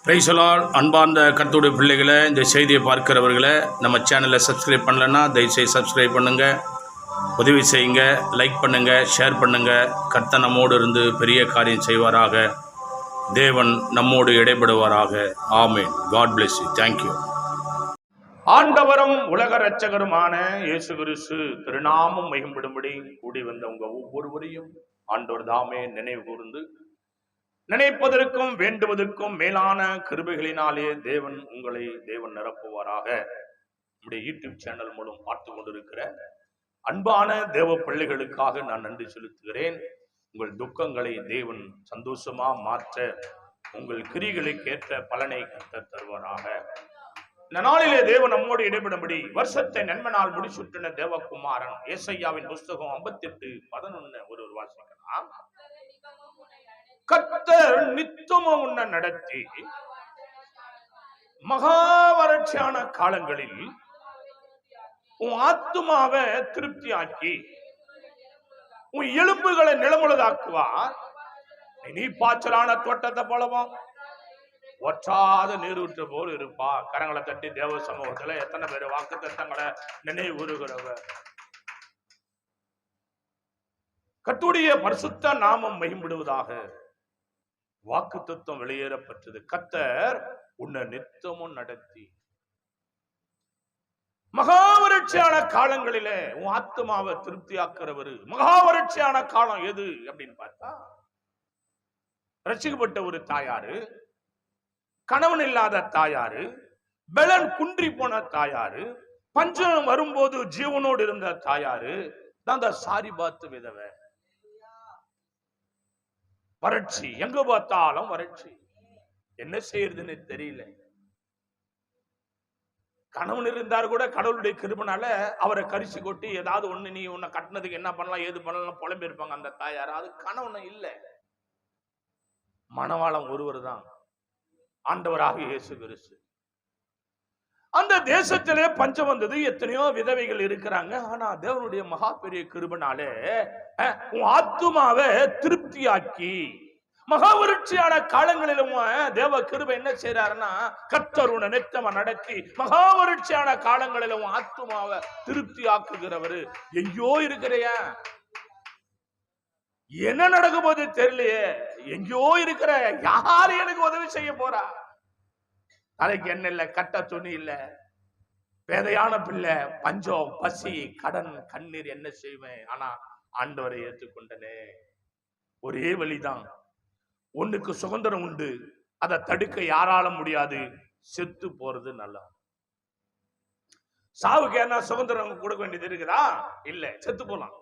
Praise the Lord. அன்பார்ந்த கர்த்தருடைய பிள்ளைகளை, இந்த செய்தியை பார்க்கிறவர்களை, நம்ம சேனலை சப்ஸ்கிரைப் பண்ணலைன்னா தயவுசெய்து சப்ஸ்கிரைப் பண்ணுங்கள், உதவி செய்யுங்க, லைக் பண்ணுங்கள், ஷேர் பண்ணுங்கள். கர்த்தர் நம்மோடு இருந்து பெரிய காரியம் செய்வாராக. தேவன் நம்மோடு இடைபடுவாராக. ஆமென். God bless you. தேங்க்யூ. ஆண்டவரும் உலக இரட்சகருமான இயேசு கிறிஸ்து திருநாமம் மகிமைப்படும்படி கூடி வந்த உங்க ஒவ்வொருவரையும் ஆண்டவர் தாமே நினைவு கூர்ந்து நினைப்பதற்கும் வேண்டுவதற்கும் மேலான கிருபைகளினாலே தேவன் நிரப்புவாராக. நம்முடைய யூடியூப் சேனல் மூலம் பார்த்து கொண்டிருக்கிற அன்பான தேவ பிள்ளைகளுக்காக நான் நன்றி செலுத்துகிறேன். உங்கள் துக்கங்களை தேவன் சந்தோஷமா மாற்ற, உங்கள் கிரிகளுக்கு ஏற்ற பலனை கர்த்தர் தருவாராக. இந்த நாளிலே தேவன் நம்மோடு இடைபடும்படி வருஷத்தை நன்மனால் முடிச்சுட்டின தேவகுமாரன் ஏசாயாவின் புஸ்தகம் 58:11 ஒரு வாசிக்கலாம். கர்த்தர் நித்தமும் உன்னை நடத்தி மகா வறட்சியான காலங்களில் உன் ஆத்துமாவை திருப்தியாக்கி உன் எலும்புகளை நிலமுள்ளதாக்குவார். நீ பாய்ச்சலான தோட்டத்தை போலவும் ஒற்றாத நீரூற்று போல் இருப்பா. கரங்களை தட்டி தேவ சமூகத்துல எத்தனை பேர் வாக்கு தத்தங்களை நினைவு கூறுகிறவர். கர்த்தருடைய பரிசுத்த நாமம் மகிமைப்படுவதாக. வாக்கு தத்துவம் வெளியேறப்பட்டது. கர்த்தர் உன்னை நித்தமும் நடத்தி மகா வறட்சியான காலங்களிலே உன் ஆத்துமாவை திருப்தியாக்குறவரு. மகா வறட்சியான காலம் எது அப்படின்னு பார்த்தா, ரட்சிக்கப்பட்ட ஒரு தாயாரு, கணவன் இல்லாத தாயாரு, பலன் குன்றி போன தாயாரு, பஞ்சம் வரும்போது ஜீவனோடு இருந்த தாயாரு தான் அந்த சாரிபாத்து விதவை. வறட்சி, எங்க பார்த்தாலும் வறட்சி, என்ன செய்யறதுன்னு தெரியல. கணவன் இருந்தார் கூட கடவுளுடைய கிருபைனால அவரை கரிசி கொட்டி ஏதாவது ஒண்ணு, நீ உன்னை கட்டினதுக்கு என்ன பண்ணலாம் ஏது பண்ணலாம் புலம்பி இருப்பாங்க அந்த தாயார். அது கணவன் இல்ல, மணவாளம் ஒருவர் தான், ஆண்டவராக இயேசு கிறிஸ்து. அந்த தேசத்திலே பஞ்சம் வந்தது. எத்தனையோ விதவைகள் இருக்கிறாங்க. ஆனா தேவனுடைய மகா பெரிய கிருபைனாலே உன் ஆத்துமாவை திருப்தியாக்கி மகா வறட்சியான காலங்களிலும் தேவ கிருபை என்ன செய்யறாருன்னா, கர்த்தர் உன்னை நித்தமா நடத்தி மகா வறட்சியான காலங்களிலும் ஆத்துமாவை திருப்தி ஆக்குகிறவரு. எங்கேயோ இருக்கிறையா, என்ன நடக்கும் போது தெரியலையே, எங்கேயோ இருக்கிற, யாரு எனக்கு உதவி செய்ய போறா? தலைக்கு என்ன இல்ல, கட்ட துணி இல்ல, வேதையான பிள்ளை, பஞ்சம், பசி, கடன், கண்ணீர், என்ன செய்வேன்? ஆனா ஆண்டவரை ஏற்றுக்கொண்டனே. ஒரே வழிதான், ஒண்ணுக்கு சுதந்திரம் உண்டு, அதை தடுக்க யாரால முடியாது. செத்து போறது நல்லா. சாவுக்கு என்ன சுதந்திரம் கொடுக்க வேண்டியது இருக்குதா? இல்ல, செத்து போலாம்,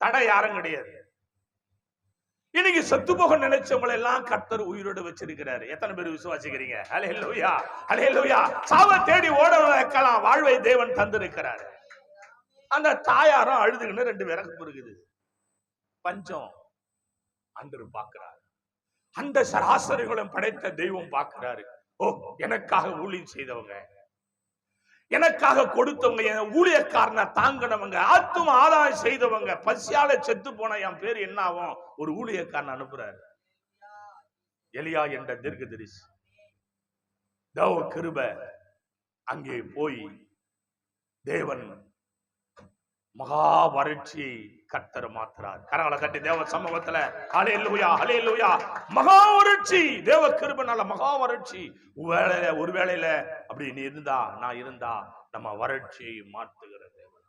தடை யாரும் கிடையாது. இன்னைக்கு செத்து போக நினைச்சவங்களை எல்லாம் கர்த்தர் உயிரோடு வச்சிருக்கிறாரு. எத்தனை பேர் விசுவாசிக்கிறீங்க? ஹல்லேலூயா, ஹல்லேலூயா. சாவை தேடி ஓட வைக்கலாம், வாழ்வை தேவன் தந்திருக்கிறாரு. அந்த தாயாரும் அழுதுகின்னு 2 விறகு இருக்குது. பஞ்சம் அன்று பார்க்கிறார். அந்த சராசரிகளும் படைத்த தெய்வம் பார்க்கிறாரு. ஓ, எனக்காக ஊழியம் செய்தவங்க, எனக்காக கொடுத்தவங்க, என் ஊழியக்காரனை தாங்கினவங்க, ஆத்தும ஆதாயம் செய்தவங்க, பசியால செத்து போன என் பேர் என்ன ஆகும்? ஒரு ஊழியக்காரன் அனுப்புறாரு, எலியா என்ற தீர்க்கதரிசி. தேவ கிருபை. அங்கே போய் தேவன் மகா வறட்சியை கர்த்தர் மாத்துறார். கரங்களை தட்டி தேவ சமூகத்துல ஹல்லேலூயா, ஹல்லேலூயா. மகா வறட்சி, தேவ கிருபைனால மகா வறட்சி. ஒரு வேளையில அப்படி நீ இருந்தா, நான் இருந்தா, நம்ம வறட்சியை மாற்றுகிற தேவன்.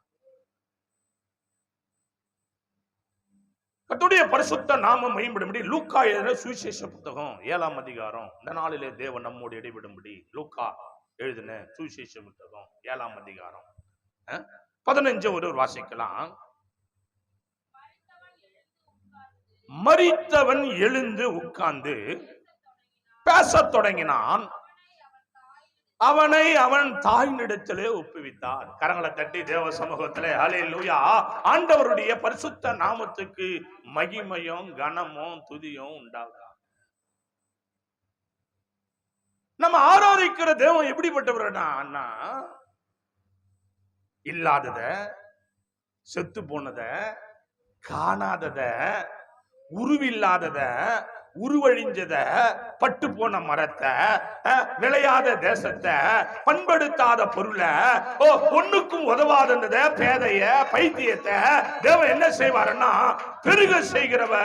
கர்த்தருடைய பரிசுத்த நாமம் மகிமைப்படும்படி லூக்கா எழுதின சுவிசேஷ புத்தகம் 7ஆம் அதிகாரம். இந்த நாளிலே தேவன் நம்மோடு இடைபடும்படி லூக்கா எழுதின சுவிசேஷ புத்தகம் 7ஆம் அதிகாரம் 15 ஒரு வாசிக்கலாம். மரித்தவன் எழுந்து உட்கார்ந்து பேசத் தொடங்கினான். அவனை அவன் தாயினிடத்திலே ஒப்புவித்தார். கரங்களை தட்டி தேவ சமூகத்திலே ஹல்லேலூயா. ஆண்டவருடைய பரிசுத்த நாமத்துக்கு மகிமையும் கனமும் துதியும் உண்டாகும். நம்ம ஆராதிக்கிற தேவன் எப்படிப்பட்டவர்னா, இல்லாதத, செத்து போனத, காணாதத, உருவில்லாதத, உருவழிஞ்சத, பட்டு போன மரத்தை, விளையாத தேசத்தை, பண்படுத்தாத பொருளை, ஒண்ணுக்கும் உதவாதத பேதைய பைத்தியத்தை தேவன் என்ன செய்வாருன்னா பெருக செய்கிறவ,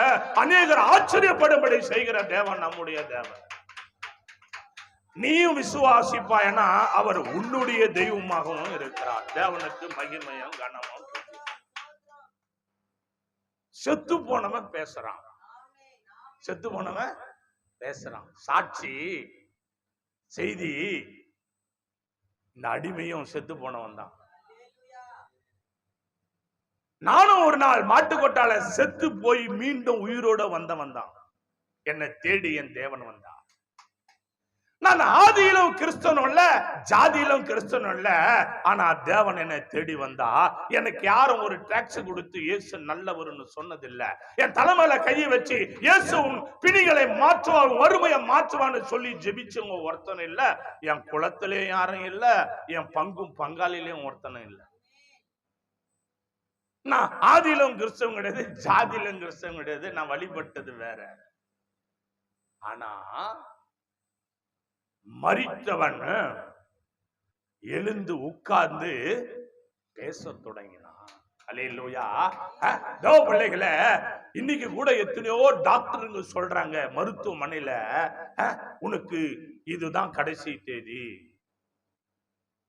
அநேகர் ஆச்சரியப்படும்படி செய்கிற தேவன் நம்முடைய தேவன். நீயும் விசுவாசிப்பாயனா அவர் உன்னுடைய தெய்வமாகவும் இருக்கிறார். தேவனுக்கு மகிமையும் கனமும். செத்து போனவன் பேசுறான், செத்து போனவன் பேசுறான். சாட்சி செய்தி, இந்த அடிமையும் செத்து போனவன் தான். நானும் ஒரு நாள் மாட்டுக்கொட்டால செத்து போய் மீண்டும் உயிரோட வந்தவன் தான். என்னை தேடி என் தேவன் வந்தான். நான் ஆதியிலும் கிறிஸ்தவனும் இல்ல, ஜாதியிலும் கிறிஸ்தவனும் இல்ல. ஆனா தேவன் என்னை தேடி வந்தா. எனக்கு யாரும் ஒரு டாக்ஸ் கொடுத்து இயேசு நல்லவர்னு சொன்னதில்லை. என் தலைமையில கையை வச்சு இயேசு உன் பிணிகளை மாற்றுவான், வறுமையை மாற்றுவான்னு சொல்லி ஜெபிச்சவங்க ஒருத்தனும் இல்ல. என் குலத்திலேயும் யாரும் இல்ல, என் பங்கும் பங்காளிலையும் ஒருத்தனும் இல்ல. நான் ஆதியிலும் கிறிஸ்தவம் கிடையாது, ஜாதியிலும் கிறிஸ்தவம் கிடையாது. நான் வழிபட்டது வேற. ஆனா மரித்தவன் எழுந்து உட்கார்ந்து பேச தொடங்கினான். அல்லேலூயா. பிள்ளைகளை இன்னைக்கு கூட எத்தனையோ டாக்டருங்க சொல்றாங்க மருத்துவமனையில, உனக்கு இதுதான் கடைசி தேதி,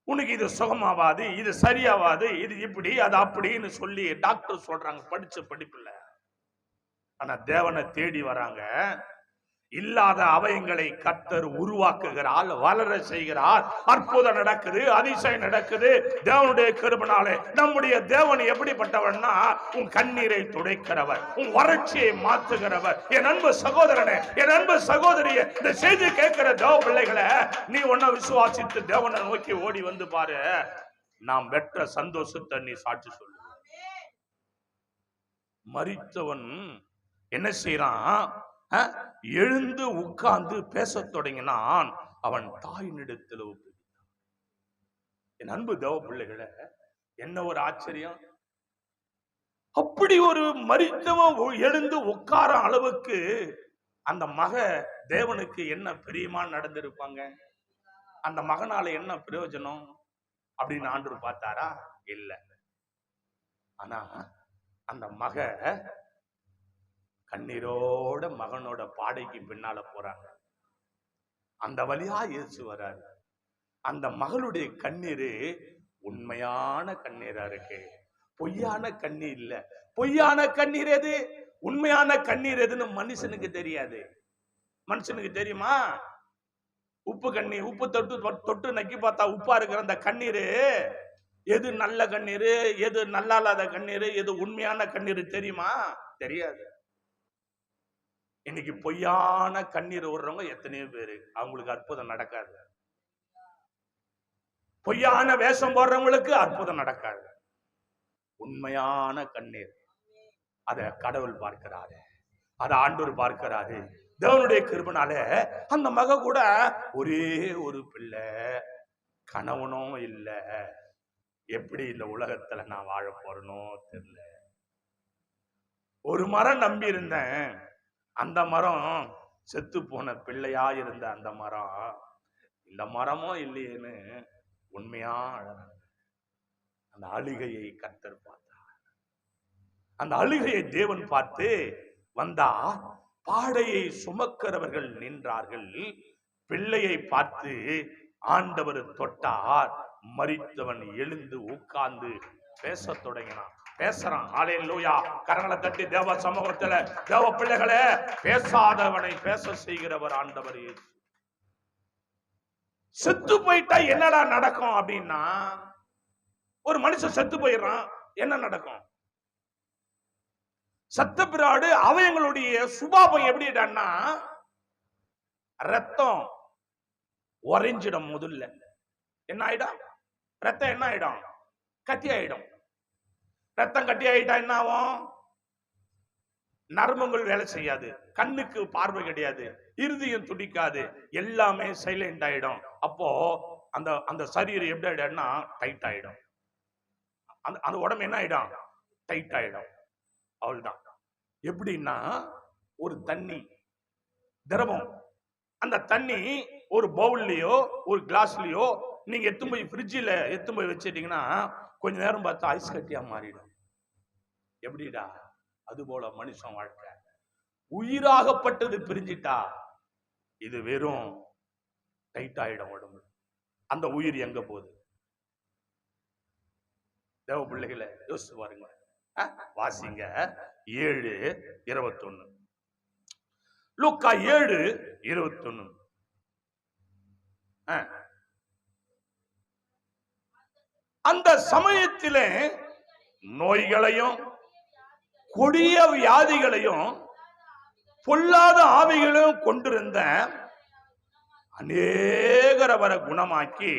உனக்கு இது சுகமாவாது, இது சரியாவாது, இது இப்படி அது அப்படின்னு சொல்லி டாக்டர் சொல்றாங்க படிச்ச படிப்புல. ஆனா தேவனை தேடி வராங்க. இல்லாத அவயங்களை கர்த்தர் உருவாக்குகிறார், வளர செய்கிறார். அற்புதம் நடக்குது, அதிசயம் நடக்குது தேவனுடைய கிருபையாலே. நம்முடைய தேவன் எப்படிப்பட்டவர்னா உன் கண்ணீரை துடைக்கிறவர், உன் வறட்சியை மாற்றுகிறவர். என் அன்பு சகோதரனே, என் அன்பு சகோதரியே, இந்த செய்தி கேட்கிற தேவ பிள்ளைகளை, நீ ஒன்ன விசுவாசித்து தேவனை நோக்கி ஓடி வந்து பாரு. நாம் பெற்ற சந்தோஷத்தை நீ சாட்சி சொல்லு. மரித்தவன் என்ன செய்யறான்? எழுந்து உட்கார்ந்து பேச தொடங்கினான். அவன் தாயினிடத்தில் ஒப்புவித்தான். என் அன்பு தேவ பிள்ளைகளை, என்ன ஒரு ஆச்சரியம்! அப்படி ஒரு மரித்தவன் எழுந்து உட்கார அளவுக்கு அந்த மக தேவனுக்கு என்ன பிரியமா நடந்திருப்பாங்க. அந்த மகனால என்ன பிரயோஜனம் அப்படின்னு ஆண்டவர் பார்த்தாரா? இல்ல. ஆனா அந்த மக கண்ணீரோட மகனோட பாடைக்கு பின்னால போறாங்க. அந்த வழியா இயேசு வராரு. அந்த மகளுடைய கண்ணீரு உண்மையான கண்ணீரா இருக்கு, பொய்யான கண்ணீர் இல்ல. பொய்யான கண்ணீர் எது, உண்மையான கண்ணீர் எதுன்னு மனுஷனுக்கு தெரியாது. மனுஷனுக்கு தெரியுமா? உப்பு கண்ணீர், உப்பு தொட்டு தொட்டு நக்கி பார்த்தா உப்பா இருக்கிற அந்த கண்ணீரு எது நல்ல கண்ணீர், எது நல்லா இல்லாத கண்ணீர், எது உண்மையான கண்ணீர் தெரியுமா? தெரியாது. இன்னைக்கு பொய்யான கண்ணீர் ஓடுறவங்க எத்தனையோ பேரு, அவங்களுக்கு அற்புதம் நடக்காது. பொய்யான வேஷம் போடுறவங்களுக்கு அற்புதம் நடக்காது. உண்மையான கண்ணீர், அத கடவுள் பார்க்கிறாரு, அத ஆண்டவர் பார்க்கிறாரு. தேவனுடைய கிருபையால அந்த மக கூட ஒரே ஒரு பிள்ளை, கணவனும் இல்ல. எப்படி இந்த உலகத்துல நான் வாழ போறனோ தெரியல. ஒரு மரம் நம்பி இருந்தேன், அந்த மரம் செத்து போன பிள்ளையா இருந்த அந்த மரம், இந்த மரமும் இல்லையேன்னு உண்மையா அழறாங்க. அந்த அழுகையை கர்த்தர் பார்த்தார். அந்த அழுகையை தேவன் பார்த்து வந்தா, பாடையை சுமக்கிறவர்கள் நின்றார்கள். பிள்ளையை பார்த்து ஆண்டவர் தொட்டார். மரித்தவன் எழுந்து உட்கார்ந்து பேச தொடங்கினான். பேசுறான். ஹல்லேலூயா. கரங்களை தட்டி தேவ சமூகத்துல தேவ பிள்ளைகளே, பேசாதவனை பேச செய்கிறவர் ஆண்டவர் இயேசு. செத்து போயிட்டா என்னடா நடக்கும் அப்படின்னா, ஒரு மனுஷன் செத்து போயிடுறான், என்ன நடக்கும்? சத்த பிராடு அவங்களுடைய சுபாவம் எப்படிடான்னா, ரத்தம் உறைஞ்சிடும். முதல்ல என்ன ஆயிடும்? ரத்தம் என்ன ஆயிடும்? கட்டி ஆயிடும். ரத்தம் கட்டி ஆயிட்டா என்ன ஆகும்? நரம்புகள் வேலை செய்யாது, கண்ணுக்கு பார்வை கிடையாது, இருதயம் துடிக்காது, எல்லாமே சைலண்ட் ஆயிடும். அப்போ அந்த அந்த சரீரம் எப்படி ஆயிடும்னா டைட் ஆயிடும். அந்த உடம்பு என்ன ஆயிடும்? டைட் ஆயிடும். அவ்வளவுதான். எப்படின்னா, ஒரு தண்ணி திரவம். அந்த தண்ணி ஒரு பவுல்லயோ ஒரு கிளாஸ்லயோ நீங்க எத்து போய் ஃப்ரிட்ஜில் எத்து போய் வச்சிட்டீங்கன்னா கொஞ்ச நேரம் பார்த்தா ஐஸ் கட்டியா மாறிடும். எப்படிடா? அது போல மனுஷன் வாழ்க்கை. உயிராகப்பட்டது பிரிஞ்சிட்டா இது வெறும் டைட் ஆயிடும் உடம்பு. அந்த உயிர் எங்க போகுது? தேவ பிள்ளைகளை யோசிச்சு பாருங்க. வாசிங்க 7:21. லூக்கா 7:21. அந்த சமயத்திலே நோய்களையும் கொடிய வியாதிகளையும் பொல்லாத ஆவிகளையும் கொண்டிருந்த அநேகர் அவரை குணமாக்கி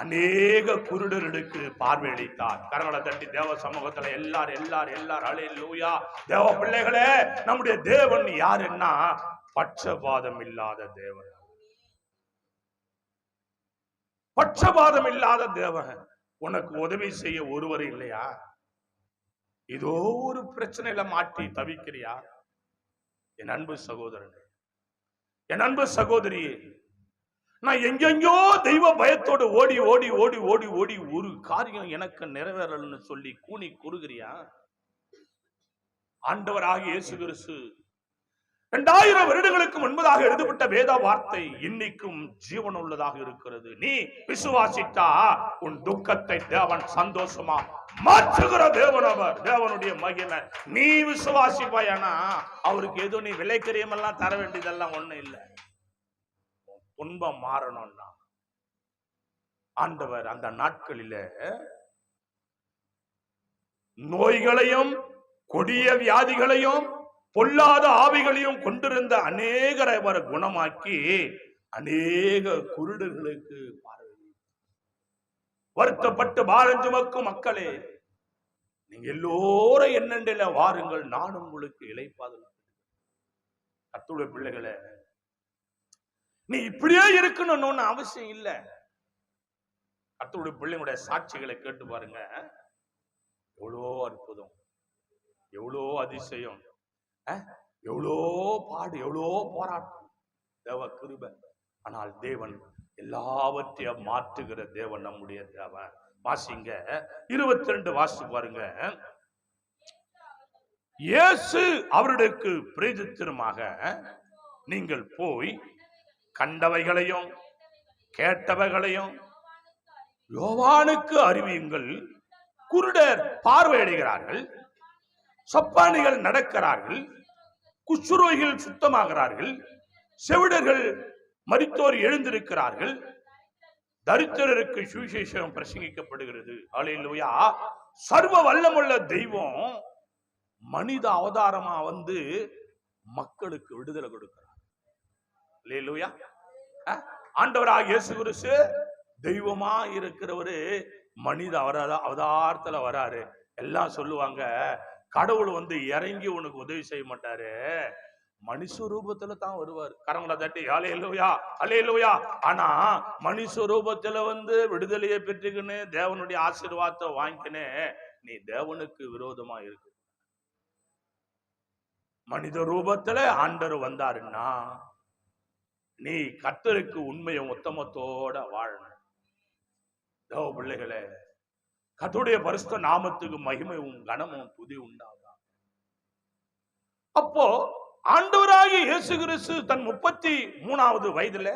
அநேக குருடர்களுக்கு பார்வையளித்தார். கரங்களை தட்டி தேவ சமூகத்துல எல்லாரும் அல்லேலூயா. தேவ பிள்ளைகளே, நம்முடைய தேவன் யாருன்னா பட்சபாதம் இல்லாத தேவன். பட்சபாதம் இல்லாத தேவன். உனக்கு உதவி செய்ய ஒருவர் இல்லையா? ஏதோ ஒரு பிரச்சனையில மாட்டி தவிக்கிறியா? என் அன்பு சகோதரனே, என் அன்பு சகோதரியே, நான் எங்கெங்கோ தெய்வ பயத்தோடு ஓடி ஓடி ஓடி ஓடி ஓடி ஒரு காரியம் எனக்கு நிறைவேறலன்னு சொல்லி கூனி குறுகிறியா? ஆண்டவராகிய இயேசு கிறிஸ்து 2000 வருடங்களுக்கு முன்பதாக எழுதப்பட்ட வேத வார்த்தை இன்னைக்கும் ஜீவன் உள்ளதாக இருக்கிறது. நீ விசுவாசித்தா உன் துக்கத்தை தேவன் சந்தோஷமா மாற்றுகிற தேவன் அவர். தேவனுடைய மகிமை. நீ விசுவாசிப்பாயனா அவருக்கு ஏதோ நீ விலைக்கரியம் எல்லாம் தர வேண்டியதெல்லாம் ஒண்ணு இல்லை. துன்பம் மாறணும்னா ஆண்டவர் அந்த நாட்களில நோய்களையும் கொடிய வியாதிகளையும் பொல்லாத ஆவிகளையும் கொண்டிருந்த அநேகரை அவர் குணமாக்கி அநேக குருடர்களுக்கு பார்வை. வருத்தப்பட்டு பாரஞ்சுமக்கும் மக்களே, நீங்க எல்லோரும் என்னென்ன வாருங்கள், நானும் உங்களுக்கு இளைப்பாதல். கர்த்தருடைய பிள்ளைகளே, நீ இப்படியே இருக்கணும்னு அவசியம் இல்லை. கர்த்தருடைய பிள்ளைங்களுடைய சாட்சிகளை கேட்டு பாருங்க. எவ்வளோ அற்புதம், எவ்வளோ அதிசயம், எவ்வளோ பாடு, எவ்வளோ போராட்டம். தேவ கிருபை. ஆனால் தேவன் எல்லாவற்றையும் மாற்றுகிற தேவன் நம்முடைய தேவன். வாசிங்க 22 வாசி பாருங்க. இயேசு அவர்களுக்கு பிரயோஜனமாக, நீங்கள் போய் கண்டவைகளையும் கேட்டவைகளையும் யோவானுக்கு அறிவியுங்கள். குருடர் பார்வையடைகிறார்கள், சப்பானிகள் நடக்கிறார்கள், குஷ்ரோகிகள் சுத்தமாகிறார்கள், செவிடர்கள் மரித்தோர் எழுந்திருக்கிறார்கள், தரித்திரருக்கு சுவிசேஷம் பிரசங்கிக்கப்படுகிறது. அல்லேலூயா. சர்வ வல்லமுள்ள தெய்வம் மனித அவதாரமா வந்து மக்களுக்கு விடுதலை கொடுக்கிறார். அல்லேலூயா. ஆண்டவராகிய இயேசு கிறிஸ்து தெய்வமா இருக்கிறவரு மனித அவதாரத்துல வராரு. எல்லாம் சொல்லுவாங்க, கடவுள் வந்து இறங்கி உனக்கு உதவி செய்ய மாட்டாரு, மனுஷ ரூபத்துல தான் வருவார். கரங்களை தட்டி அல்லேலூயா அல்லேலூயா. ஆனா மனுஷ ரூபத்துல வந்து விடுதலையை பெற்றுக்கின்னு தேவனுடைய ஆசீர்வாதத்தை வாங்கிக்கின்னு நீ தேவனுக்கு விரோதமா இருக்கு. மனித ரூபத்துல ஆண்டவர் வந்தாருன்னா நீ கர்த்தருக்கு உண்மையை உத்தமத்தோட வாழணும். தேவ பிள்ளைகளே, கர்த்தருடைய பரிசுத்த நாமத்துக்கு மகிமையும் கனமும் துதி உண்டாதா. அப்போ ஆண்டவராகிய இயேசு கிறிஸ்து தன் 33வது வயதுல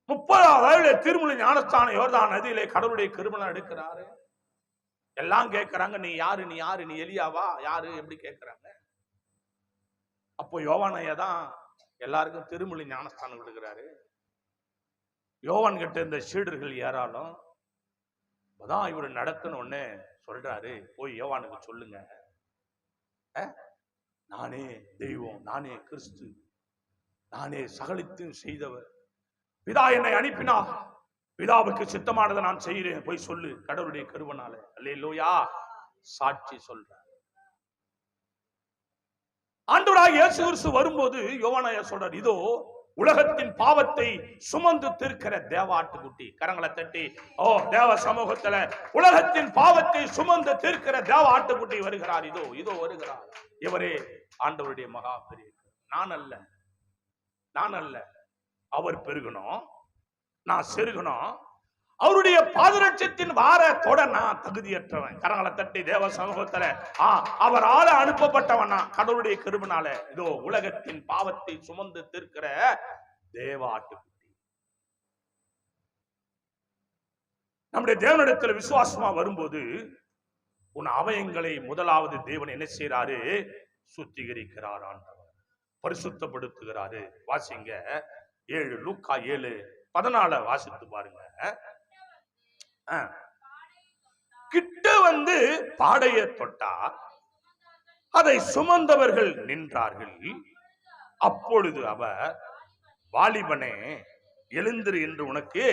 30வது வயதுல திருமுலை ஞானஸ்தான யோர்தான் நதியிலே கடவுளுடைய கிருபை எடுக்கிறாரு. எல்லாம் கேட்கிறாங்க, நீ யாரு, நீ யாரு, நீ எலியாவா, யாரு, எப்படி கேட்கிறாங்க. அப்போ யோவானையா தான் எல்லாருக்கும் திருமுலை ஞானஸ்தானம் கொடுக்கிறாரு. யோவான் கிட்ட இந்த சீடர்கள் ஏறாலும் அதான் இவர் நடத்தணும்னு சொல்றாரு, போய் யோவானுக்கு சொல்லுங்க, நானே தெய்வம், நானே கிறிஸ்து, நானே சகலத்தையும் செய்தவர், பிதா என்னை அனுப்பினா பிதாவுக்கு சித்தமானதை நான் செய்கிறேன், போய் சொல்லு, கடவுளுடைய கிருபைனால. அல்லேலூயா. சாட்சி சொல்ற. ஆண்டவராகிய இயேசு கிறிஸ்து வரும்போது யோவானையா சொல்றார், இதோ உலகத்தின் பாவத்தை சுமந்து தீர்க்கிற தேவ ஆட்டுக்குட்டி. கரங்களை தட்டி ஓ தேவ சமூகத்துல உலகத்தின் பாவத்தை சுமந்து தீர்க்கிற தேவ ஆட்டுக்குட்டி வருகிறார். இதோ இதோ வருகிறார். இவரே ஆண்டவருடைய மகா பெரிய. நான் அல்ல, அவர் பெருகணும், நான் செருகணும். அவருடைய பாதரட்சத்தின் வார தொட நான் தகுதியற்றவன். கரங்களை தட்டி தேவ சமூகத்துல அவரால அனுப்பப்பட்டவன் நான். கடவுளுடைய கிருபையினால இதோ உலகத்தின் பாவத்தை சுமந்து தீர்க்கிற தேவ ஆட்டுக்குட்டி. நம்முடைய தேவனிடத்துல விசுவாசமா வரும்போது உன் அவயங்களை முதலாவது தேவன் என்ன செய்யறாரு? சுத்திகரிக்கிறார், ஆண்டவர் பரிசுத்தப்படுத்துகிறாரு. வாசிங்க 7 லூக்கா 7:14 வாசித்து பாருங்க. கிட்ட வந்து பாடையை தொட்டா அதை சுமந்தவர்கள் நின்றார்கள். அப்பொழுது அவர், வாலிபனே எழுந்திரு என்று உனக்கு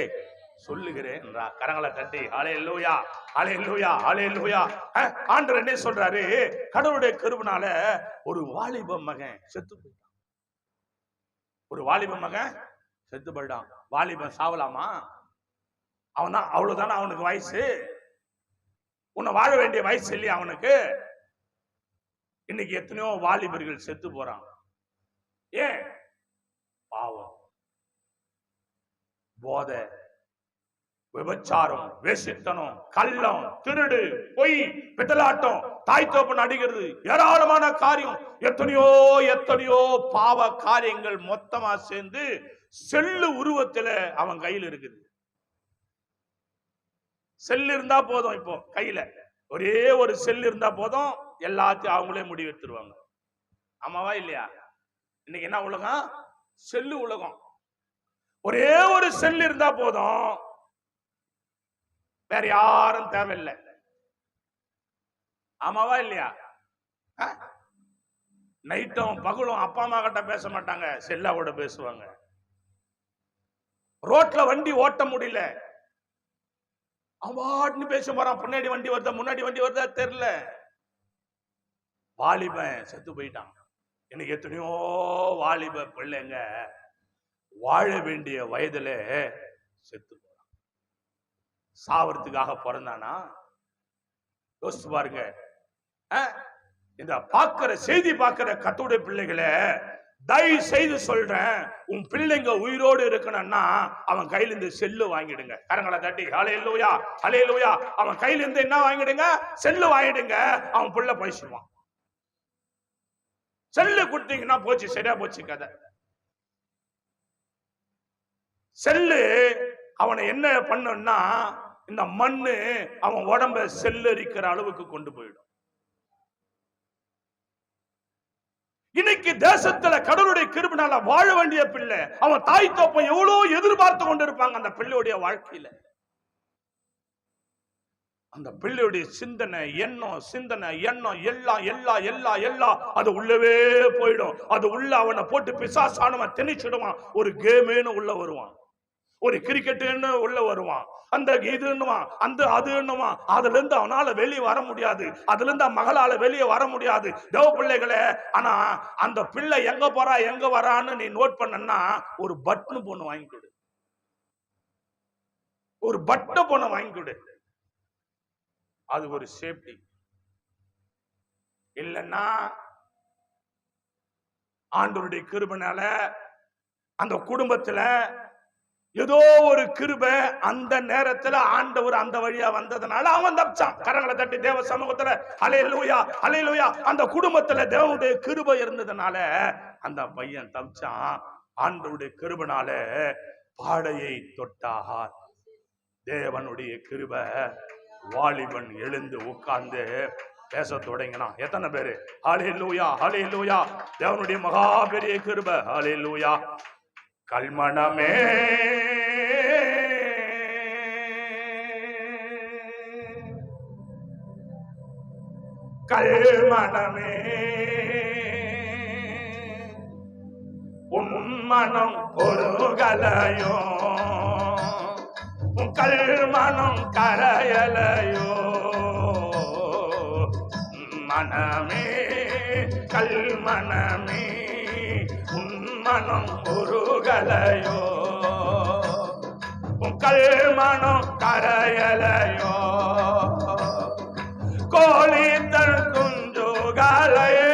சொல்லுகிறேன் என்றார். கரங்களை தட்டி ஹல்லேலூயா, ஹல்லேலூயா, ஹல்லேலூயா. ஆண்டவர் என்ன சொல்றாரு? கடவுளுடைய கிருபையினால ஒரு வாலிப மகன் செத்து போயிட்டான். ஒரு வாலிப மகன் செத்து போயிட்டான். வாலிபன் சாவலாமா? அவன் தான், அவ்வளவுதானே அவனுக்கு வயசு. உன்னை வாழ வேண்டிய வயசு இல்லையா அவனுக்கு? இன்னைக்கு எத்தனையோ வாலிபர்கள் செத்து போறான். ஏன்? பாவம், போதை, விபச்சாரம், வேசித்தனம், கள்ளம், திருடு, பொய், பித்தலாட்டம், தாய் தோப்பன் அடிக்கிறது, ஏராளமான காரியம், எத்தனையோ பாவ காரியங்கள் மொத்தமா சேர்ந்து செல்லு உருவத்துல அவன் கையில் இருக்குது. செல் இருந்தா போதும். இப்போ கையில ஒரே ஒரு செல் இருந்தா போதும், எல்லாத்தையும் அவங்களே முடிவெடுத்துருவாங்க. ஆமாவா இல்லையா? இன்னைக்கு என்ன உலகம்? செல்லு உலகம். ஒரே ஒரு செல் இருந்தா போதும், வேற யாரும் தேவையில்லை. ஆமாவா இல்லையா? நைட்டும் பகலும் அப்பா அம்மா கிட்ட பேச மாட்டாங்க, செல்லாவோட பேசுவாங்க. ரோட்ல வண்டி ஓட்ட முடியல, அவன் பேச போறான். பின்னாடி வண்டி வருதா முன்னாடி வண்டி வருதா தெரியல. வாலிபன் செத்து போயிட்டான். எனக்கு எத்தனையோ வாலிப பிள்ளைங்க வாழ வேண்டிய வயதுல செத்து போறான். சாவறதுக்காக பிறந்தானா? யோசிச்சு பாருங்க. இந்த பார்க்கிற செய்தி பார்க்கிற கர்த்தருடைய பிள்ளைகளை தயவு செய்து சொல்றேன், உன் பிள்ளைங்க உயிரோடு இருக்கணும்னா அவன் கையில இருந்து செல்லு வாங்கிடுங்க. கரங்களை தட்டி ஹல்லேலூயா, ஹல்லேலூயா. அவன் கையில இருந்து என்ன வாங்கிடுங்க? செல்லு வாங்கிடுங்க. அவன் பிள்ளை பேசுவான். செல்லு கொடுத்தீங்கன்னா போச்சு, சரியா போச்சு கதை. செல்லு அவனை என்ன பண்ணுன்னா, இந்த மண்ணு அவன் உடம்ப செல்லரிக்கிற அளவுக்கு கொண்டு போயிடும். இன்னைக்கு தேசத்துல கடவுளுடைய கிருபையினால வாழ வேண்டிய பிள்ளை, அவன் தாய் தோப்பன் எவ்வளவு எதிர்பார்த்து கொண்டிருப்பாங்க அந்த பிள்ளையுடைய வாழ்க்கையில. அந்த பிள்ளையுடைய சிந்தனை, எண்ணம் எல்லாம் அது உள்ளவே போயிடும். அது உள்ள அவனை போட்டு பிசாசானவன் திணிச்சிடுவான். ஒரு கேமேன்னு உள்ள வருவான், ஒரு கிரிக்கெட்டுன்னு உள்ள வருவான், அந்த இதுன்னுவான், அந்த அதுன்னுவான். அதுல இருந்து அவனால வெளியே வர முடியாது, அதுல இருந்து மகளால வெளியே வர முடியாது. தேவ பிள்ளைகளே, ஆனா அந்த பிள்ளை எங்க போறா எங்க வரான்னு நீ நோட் பண்ணா, ஒரு பட்டன் பொண்ணு வாங்கி கொடு, ஒரு பட்ட பொண்ணை வாங்கி கொடு. அது ஒரு சேஃப்டி. இல்லைன்னா ஆண்டவருடைய கிருபையினால அந்த குடும்பத்துல ஏதோ ஒரு கிருபை அந்த நேரத்துல ஆண்டவர் அந்த வழியா வந்ததுனால அவன் தப்பிச்சான். கரங்களை தட்டி தேவ சமூகத்துல ஹல்லேலூயா, ஹல்லேலூயா. அந்த குடும்பத்துல தேவனுடைய கிருபை இருந்ததுனால அந்த பையன் தப்பிச்சான். ஆண்டவருடைய கிருபையினால பாடையை தொட்டார். தேவனுடைய கிருபை. வாலிபன் எழுந்து உட்கார்ந்து பேச தொடங்கினான். எத்தனை பேரு ஹல்லேலூயா, ஹல்லேலூயா. தேவனுடைய மகா பெரிய கிருபை. ஹல்லேலூயா. கல்மணமே கல்மணமே உன் மனம் பொருகலையோ, உன் கல்மனம் கரையலையோ. மனமே கல்மணமே உன் மனம் பொருகலையோ, உன் கல்மனம் கரையலையோ. கோழி தன் குஞ்சுகளையே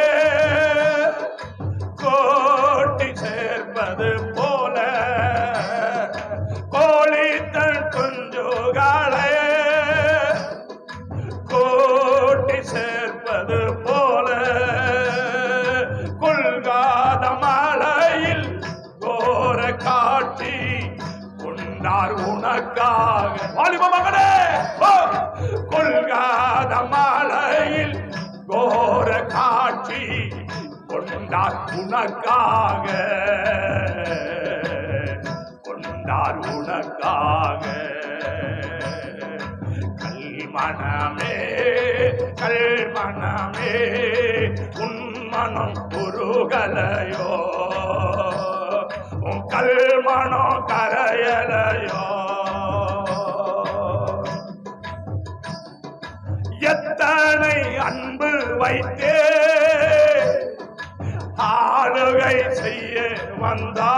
கோழி மலையில் கோர காட்சி கொண்டார் உனக்காக, கொண்டார் உனக்காக. கல்மனமே கல்மனமே உன் மனம் உருகலையோ, உன் கல்மனம் கரையலையோ. எத்தனை அன்பு வைத்தே ஆளுகை செய்ய வந்தா,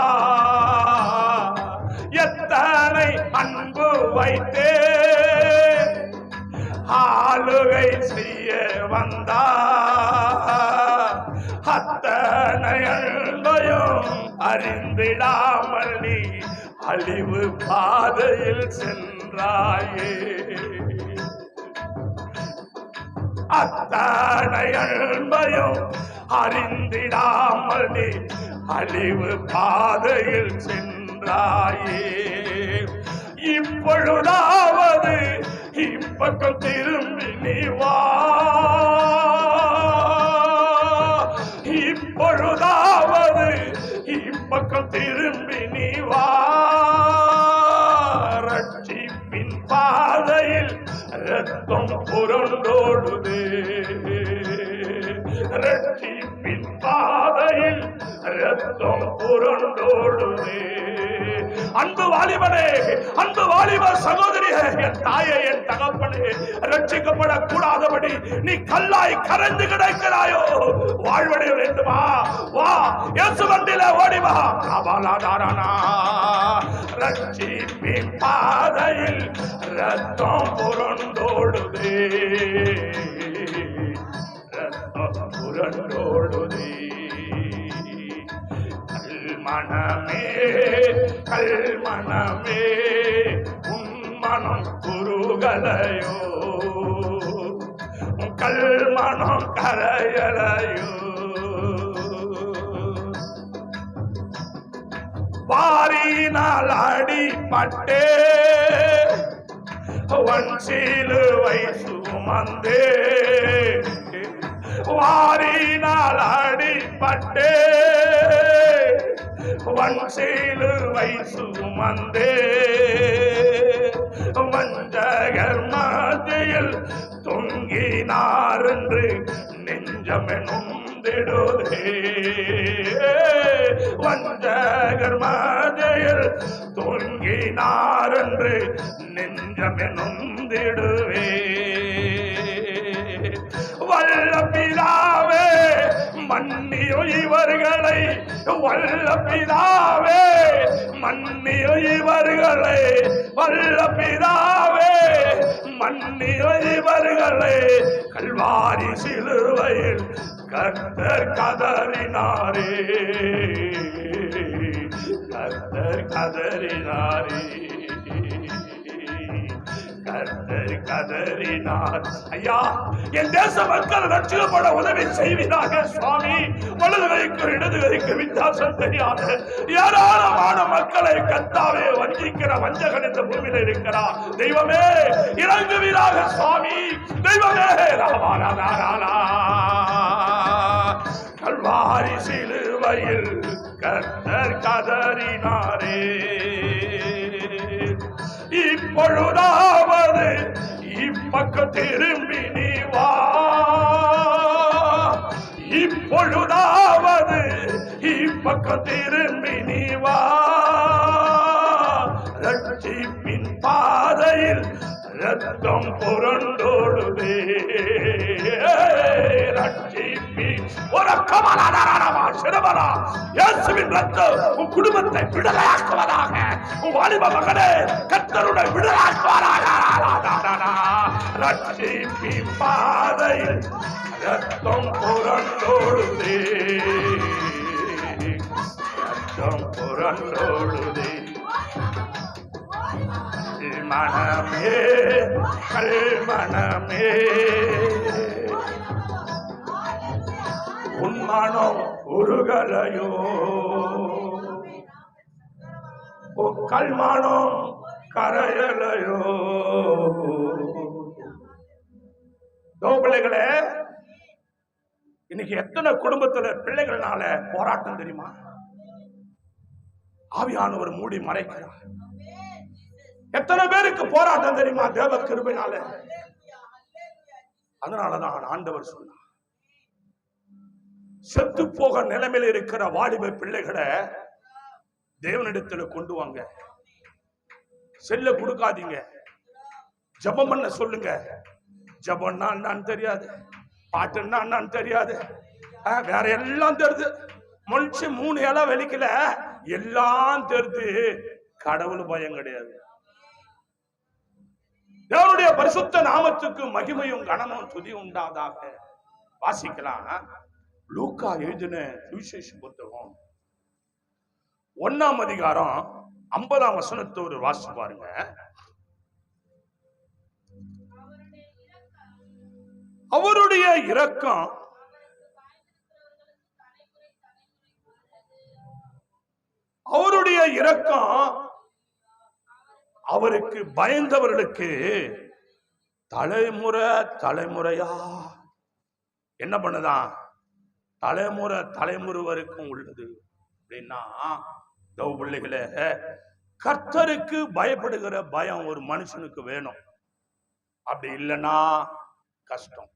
எத்தனை அன்பு வைத்தே ஆளுகை செய்ய வந்தா, அத்தனை அன்பையும் அறிந்திடாமல் நீ அழிவு பாதையில் சென்றாயே. அத்தனை அன்பையும் அறிந்திடாமல் நீ அழிவு பாதையில் சென்றாயே. இப்பொழுதாவது இப்பக்கம் திரும்பி நீ வா, இப்பொழுதாவது இப்பக்கம் திரும்பி நீ வா. ரட்சிப்பின் பாதையில் ரத்தம் புரண்டோடுதே, ரட்சிப்பின் பாதையில் ரத்தம் புரண்டோடுதே. அன்பு வாலிபனே, அன்பு வாலிப சகோதரியே, என் தாயே, என் தகப்பனே, ரட்சிக்கப்படக்கூடாதபடி நீ கல்லாய் கரைந்து கிடக்கிறாயோ, வாழ்வடைய வேண்டுமா? வா, இயேசு வண்டியில ஓடி வா. கபாலாதாரணா, ரட்சிப்பின் பாதையில் ரத்தம் புரண்டோடுதே, ரத்தம் புரண்டோடுதே. கல்மனமே கல்மனமே உன் மனம் குருகலையோ, கல்மனம் கரையலையோ. வாரினால் அடிபட்டே வன்சிலுவை சுமந்தே, வாரினால் அடிபட்டே வன்சிலுவை சுமந்தே. வஞ்சகர் மத்தியில் தொங்கினார் என்று நெஞ்சமெனும் திடுதே, வஞ்சகர் மத்தியில் தொங்கினார் என்று நெஞ்சமெனும் திடுவே. வல்ல பிதாவே மன்னியோ இவர்களை, வல்ல பிதாவே மன்னியோ இவர்களை, வல்ல பிதாவே மன்னியோ இவர்களை. கல்வாரி சிலுவையில் கர்த்தர் கதறினாரே, கர்த்தர் கதறினாரே, கர்த்தர் கதறினார். ஐயா, என் தேச மக்கள் ரட்சிக்கப்பட உதவி செய்வீராக சுவாமி. வலது கைக்கு இடது கைக்கு வித்தியாசம் தெரியாத ஏராளமான மக்களை கர்த்தாவே வஞ்சிக்கிற வஞ்சகன் இந்த பூமியில இருக்கிறார். தெய்வமே இறங்குவீராக சுவாமி. தெய்வமே ராமாராரா. கல்வாரி சிலுவையில் கர்த்தர் கதறினாரே. இப்பொழுதாவது இப்பக்கம் திரும்பி நீ வா, இப்பொழுதாவது இப்பக்கம் திரும்பி நீ வா. ரட்சிப்பின் பாதையில் ரத்தம் புரண்டோடுதே, ரட்சிப்பின் ஒரு கமலாதாரமா சிறுவனா இயேசுவின் ரத்தம் உன் குடும்பத்தை விடுதலையாக்குவதாக. உன் வாலிப மகனே கர்த்தருடைய விடுதலையாக்குவாராக. ரட்சிப்பின் பாதையில் ரத்தம் புரண்டோடுதே, ரத்தம் புரண்டோடுதே. மனமே கல்மனமே உன் மனம் உருகலையோ, உன் கல்மனம் கரையலையோ. பிள்ளைகளே, இன்னைக்கு எத்தனை குடும்பத்துல பிள்ளைகள்னால போராட்டம் தெரியுமா? ஆவியானவர் மூடி மறைக்கிறார். எத்தனை பேருக்கு போராட்டம் தெரியுமா? தேவ கிருபையினால. அதனாலதான் ஆண்டவர் சொன்னார், செத்து போக நிலைமையில் இருக்கிற வாலிப பிள்ளைகளை தேவனிடத்துல கொண்டு வாங்க. செல்ல கொடுக்காதீங்க. ஜபம் பண்ண சொல்லுங்க. ஜபம்னா என்னன்னு தெரியாது, பாட்டுன்னா என்னன்னு தெரியாது, வேற எல்லாம் தெரியுது. மனுஷ 3 இலை வெளிக்கல, எல்லாம் தெரியுது. கடவுள் பயம் கிடையாது. தேவனுடைய பரிசுத்த நாமத்துக்கு மகிமையும் கனமும் துதி உண்டாதாக. வாசிக்கலாம். லூக்கா எழுதின சுவிசேஷ புத்தகம் 1ஆம் அதிகாரம் 50ஆம் வசனத்தை ஒரு வாசி பாருங்க. அவருடைய இரக்கம் அவருக்கு பயந்தவர்களுக்கு தலைமுறை தலைமுறையா என்ன பண்ணுதான்? தலைமுறை தலைமுறை வரைக்கும் உள்ளது. அப்படின்னா பிள்ளைகளே, கர்த்தருக்கு பயப்படுகிற பயம் ஒரு மனுஷனுக்கு வேணும். அப்படி இல்லைன்னா கஷ்டம்.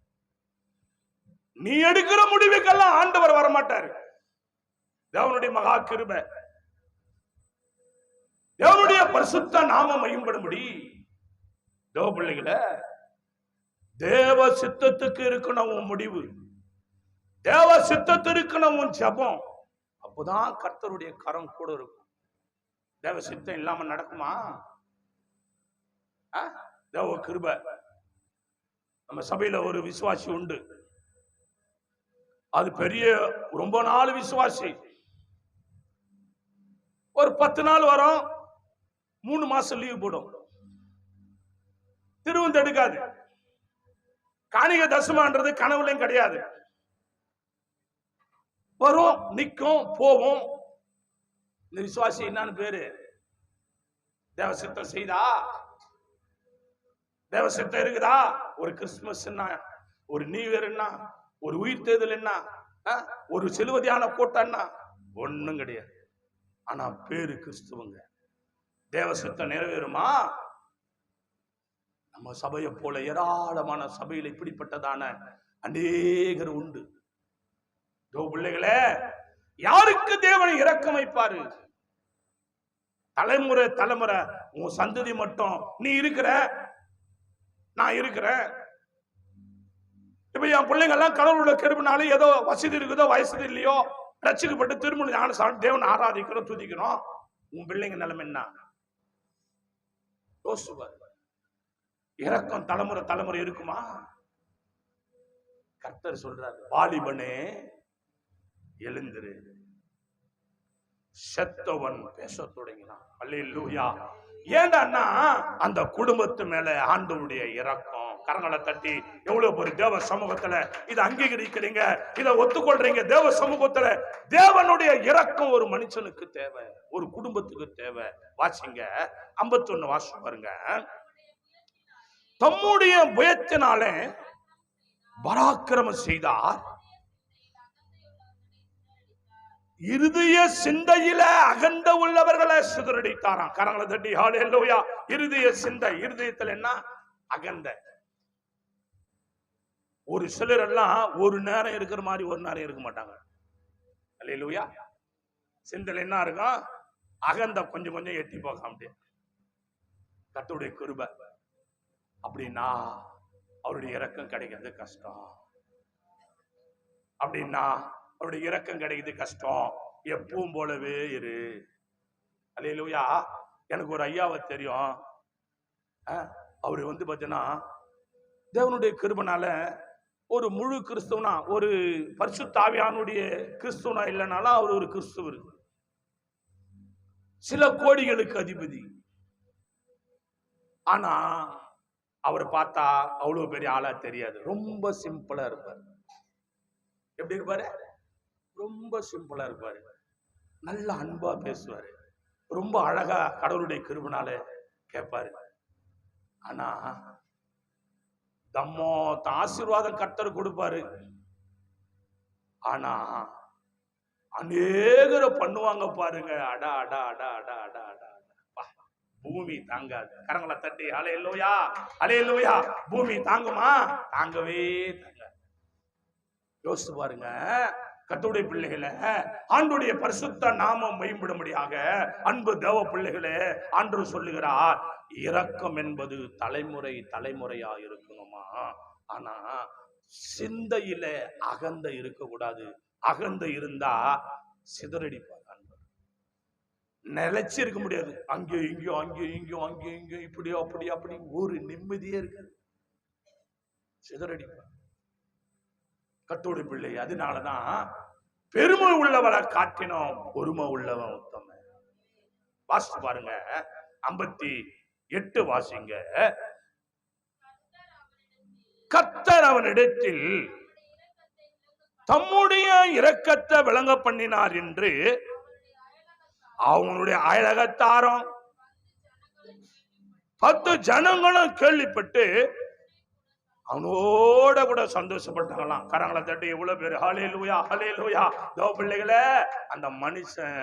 நீ எடுக்கிற முடிவுக்கெல்லாம் ஆண்டவர் வரமாட்டாரு. தேவனுடைய மகா கிருபை, தேவனுடைய பரிசுத்த நாமம் மகிமைப்படும்படி தேவ பிள்ளைகளே, தேவ சித்தத்துக்கு இருக்கணும் உன் முடிவு, தேவ சித்தத்துக்கு இருக்கணும் உன் ஜபம். அப்போதான் கர்த்தருடைய கரம் கூட இருக்கும். தேவ சித்தம் இல்லாம நடக்குமா? தேவ கிருபை. நம்ம சபையில ஒரு விசுவாசி உண்டு. அது பெரிய ரொம்ப நாள் விசுவாசி. ஒரு 10 நாள் வரும், 3 மாசம் லீவ் போடும். திருவந்து எடுக்காது. காணிக தசமான்றது கனவுலையும் கிடையாது. வரும், நிக்கும், போவோம். இந்த விசுவாசி என்னன்னு பேரு? தேவ சித்தம் செய்தா, தேவ சித்தம் இருக்குதா? ஒரு கிறிஸ்துமஸ் என்ன, ஒரு நியூ இயர் என்ன, ஒரு உயிர் தேர்தல் என்ன, ஒரு சிலுவதியான கூட்டம் என்ன, ஒண்ணும் கிடையாது. ஆனா பேரு கிறிஸ்துவங்க. தேவ சித்தம் நிறைவேறுமா? நம்ம சபையை போல ஏராளமான சபையில் இப்படிப்பட்டதான அநேகர் உண்டு. பிள்ளைகளே, யாருக்கு தேவனை இரக்கம் வைப்பாரு? தலைமுறை தலைமுறை உன் சந்ததி மட்டும். நீ இருக்கிற, நான் இருக்கிறேன். இப்ப என் பிள்ளைங்க எல்லாம் கடவுளோட கிருபைனால ஏதோ வசதி இருக்குதோ வயசு இல்லையோ ரட்சிக்கப்பட்டு திருமணம் ஞானஸ்நானம் தேவனை ஆராதிக்கிறோம், துதிக்கிறோம். உன் பிள்ளைங்க நிலைமை என்ன? யோசிப்பாரு. இரக்கம் தலைமுறை தலைமுறை இருக்குமா? கர்த்தர் சொல்றாரு, வாலிபனே எழுந்திரு. செத்தவன் பேச தொடங்கினான். அல்லேலூயா. ஏண்டா அந்த குடும்பத்து மேல ஆண்டவருடைய இரக்கம். கரங்களை தட்டி எவ்வளவு ஒரு தேவ சமூகத்துல இதை அங்கீகரிக்கிறீங்க, இதை ஒத்துக்கொள்றீங்க. தேவ சமூகத்துல தேவனுடைய இரக்கம் ஒரு மனுஷனுக்கு தேவை, ஒரு குடும்பத்துக்கு தேவை. வாசிங்க 51 வாசி பாருங்க. தம்முடைய புயத்தினால பராக்கிரமம் செய்தார், இருதய சிந்தையில அகண்ட உள்ளவர்களை சிதறடித்தாராம். கரங்களை தட்டி ஹல்லேலூயா. இருதய சிந்தை, இருதயத்தில் என்ன அகண்ட. ஒரு சிலர் எல்லாம் ஒரு நேரம் இருக்கிற மாதிரி ஒரு நேரம் இருக்க மாட்டாங்க. ஹல்லேலூயா. சிந்தையில என்ன இருக்கும்? அகந்த கொஞ்சம் கொஞ்சம் எட்டி போக முடியும். கர்த்தருடைய கிருபை. அப்படின்னா அவருடைய இரக்கம் கிடைக்கிறது கஷ்டம். அப்படின்னா அவருடைய இரக்கம் கிடைக்கிறது கஷ்டம். எப்பவும் போலவே இரு. அல்லேலூயா. எனக்கு ஒரு ஐயாவை தெரியும். அவரு பாத்தீங்கன்னா தேவனுடைய கிருபைனால ஒரு முழு கிறிஸ்துவனா, ஒரு பரிசுத்த ஆவியானுடைய கிறிஸ்துவனா இல்லைனாலும் அவர் ஒரு கிறிஸ்துவர். சில கோடிகளுக்கு அதிபதி. ஆனா அவரை பார்த்தா அவ்வளவு பெரிய ஆளா தெரியாது. ரொம்ப சிம்பிளா இருப்பார். எப்படி இருப்பாரு? ரொம்ப சிம்பிளா இருப்பாரு. நல்ல அன்பா பேசுவாரு. ரொம்ப அழகா கடவுளுடைய கிருபைனால கேட்பாரு. ஆனா தம்மோ ஆசீர்வாதம் கர்த்தர் கொடுப்பாரு. ஆனா அநேகரை பண்ணுவாங்க பாருங்க, அடா அடா அடா அடா அடா அடா, பூமி தாங்காது. கரங்களை தட்டி ஹல்லேலூயா ஹல்லேலூயா. பூமி தாங்குமா? தாங்கவே தாங்காது. யோசிச்சு பாருங்க. கர்த்தருடைய பிள்ளைகளே, ஆண்டவருடைய பரிசுத்த நாமம் மேம்படும்படியாக அன்பு தேவ பிள்ளைகளே, ஆண்டவர் சொல்லுகிறார், இரக்கம் என்பது தலைமுறை தலைமுறையா இருக்கணுமா. ஆனா சிந்தையில அகந்தை இருக்க கூடாது. அகந்தை இருந்தா சிதறடிப்பார். நிலைச்சு இருக்க முடியாது. அங்கே இங்கேயும் அங்கேயும் இங்கேயும் அங்கேயும் இங்கேயும் இப்படியோ அப்படி அப்படி ஒரு நிம்மதியே இருக்காது. சிதறடிப்பார் கர்த்தருடைய பிள்ளை. அதனாலதான் பெருமை உள்ளவரை காட்டினோம் பொறுமை உள்ளவன் உத்தம. வாசித்து பாருங்க, 58 வாசிங்க. கர்த்தர் அவனிடத்தில் தம்முடைய இரக்கத்தை விளங்க பண்ணினார் என்று அவனுடைய அயலகத்தாரும் 10 ஜனங்களும் கேள்விப்பட்டு அவனோட கூட சந்தோஷப்பட்டாங்களாம். கரங்களை தட்டி எவ்வளவு பேரு ஹல்லேலூயா ஹல்லேலூயா. தேவ பிள்ளைகளே, அந்த மனுஷன்